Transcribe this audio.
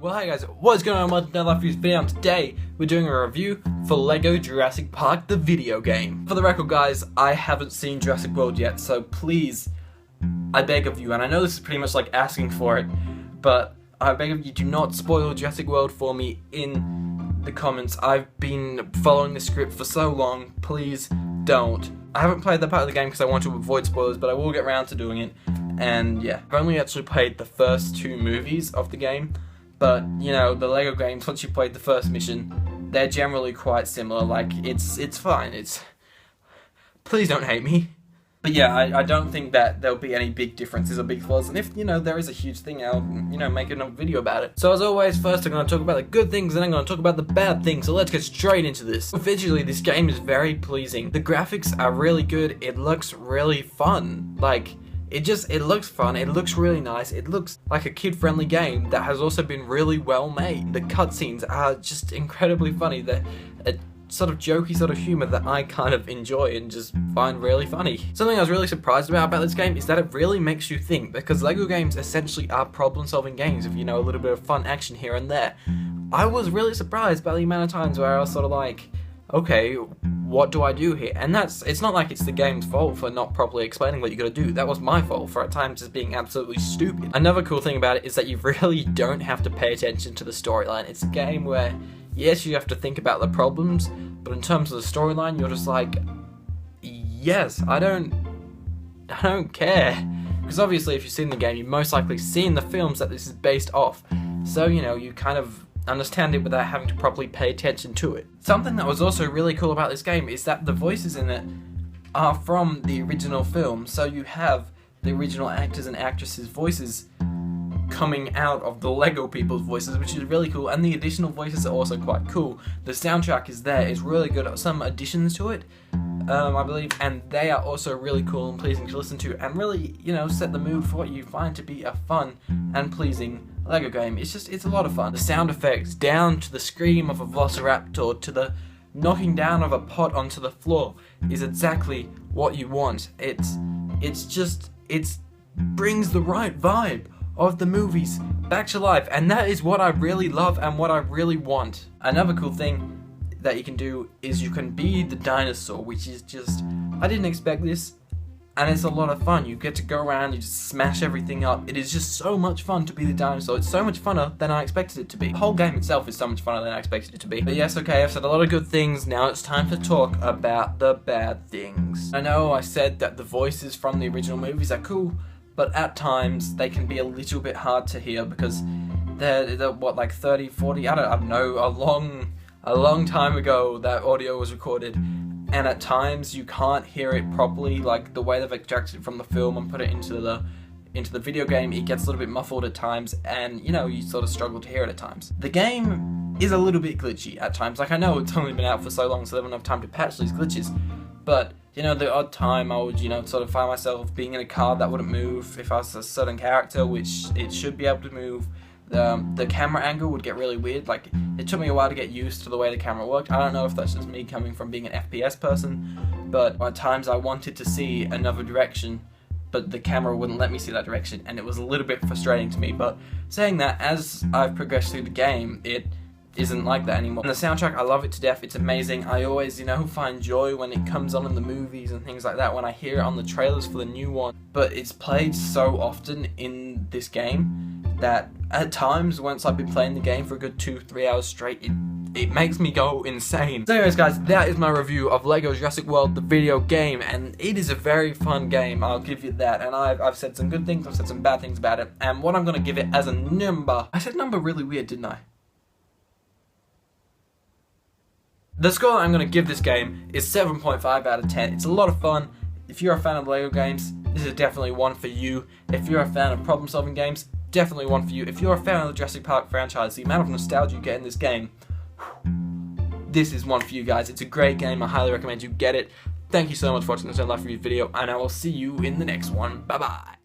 Well, hi guys, what's going on? Welcome to another Life Reviews video. Today we're doing a review for Lego Jurassic Park, the video game. For the record, guys, I haven't seen Jurassic World yet, so please, I beg of you, and I know this is pretty much like asking for it, but I beg of you, do not spoil Jurassic World for me in the comments. I've been following the script for so long, please don't. I haven't played that part of the game because I want to avoid spoilers, but I will get around to doing it, and yeah. I've only actually played the first two movies of the game. But, you know, the Lego games, once you played the first mission, they're generally quite similar. Like, it's fine. Please don't hate me. But yeah, I don't think that there'll be any big differences or big flaws. And if, you know, there is a huge thing, I'll, you know, make another video about it. So as always, first I'm going to talk about the good things, and then I'm going to talk about the bad things. So let's get straight into this. Visually, this game is very pleasing. The graphics are really good. It looks really fun. Like, it looks fun, it looks really nice, it looks like a kid-friendly game that has also been really well made. The cutscenes are just incredibly funny. They're a sort of jokey sort of humor that I kind of enjoy and just find really funny. Something I was really surprised about this game is that it really makes you think, because Lego games essentially are problem-solving games with, you know, a little bit of fun action here and there. I was really surprised by the amount of times where I was sort of like, okay, what do I do here? And it's not like it's the game's fault for not properly explaining what you gotta do. That was my fault for at times just being absolutely stupid. Another cool thing about it is that you really don't have to pay attention to the storyline. It's a game where, yes, you have to think about the problems, but in terms of the storyline, you're just like, yes, I don't care. Because obviously if you've seen the game, you've most likely seen the films that this is based off. So, you know, you kind of understand it without having to properly pay attention to it. Something that was also really cool about this game is that the voices in it are from the original film, so you have the original actors and actresses' voices coming out of the Lego people's voices, which is really cool, and the additional voices are also quite cool. The soundtrack is there, it's really good, some additions to it, I believe, and they are also really cool and pleasing to listen to, and really, you know, set the mood for what you find to be a fun and pleasing Lego game. It's a lot of fun. The sound effects, down to the scream of a velociraptor, to the knocking down of a pot onto the floor, is exactly what you want. It brings the right vibe of the movies back to life, and that is what I really love and what I really want. Another cool thing that you can do is you can be the dinosaur, which is just, I didn't expect this, and it's a lot of fun. You get to go around, you just smash everything up. It is just so much fun to be the dinosaur. It's so much funner than I expected it to be. The whole game itself is so much funner than I expected it to be. But yes, okay, I've said a lot of good things. Now it's time to talk about the bad things. I know I said that the voices from the original movies are cool, but at times they can be a little bit hard to hear because they're what, like 30, 40, I don't know, a long time ago that audio was recorded. And at times you can't hear it properly, like the way they've extracted it from the film and put it into the video game. It gets a little bit muffled at times, and you know, you sort of struggle to hear it at times. The game is a little bit glitchy at times. Like, I know it's only been out for so long, so they haven't enough time to patch these glitches, but you know, the odd time I would, you know, sort of find myself being in a car that wouldn't move if I was a certain character, which it should be able to move. The camera angle would get really weird. Like, it took me a while to get used to the way the camera worked. I don't know if that's just me coming from being an FPS person, but at times I wanted to see another direction, but the camera wouldn't let me see that direction, and it was a little bit frustrating to me. But saying that, as I've progressed through the game, it isn't like that anymore. And the soundtrack, I love it to death. It's amazing. I always, you know, find joy when it comes on in the movies and things like that, when I hear it on the trailers for the new one. But it's played so often in this game that at times, once I've been playing the game for a good 2-3 hours straight, it makes me go insane. So anyways, guys, that is my review of Lego Jurassic World, the video game, and it is a very fun game, I'll give you that. And I've said some good things, I've said some bad things about it, and what I'm going to give it as a number, I said number really weird, didn't I? The score I'm going to give this game is 7.5 out of 10. It's a lot of fun. If you're a fan of Lego games, this is definitely one for you. If you're a fan of problem-solving games, definitely one for you. If you're a fan of the Jurassic Park franchise, the amount of nostalgia you get in this game, this is one for you guys. It's a great game. I highly recommend you get it. Thank you so much for watching this Life Review video, and I will see you in the next one. Bye-bye.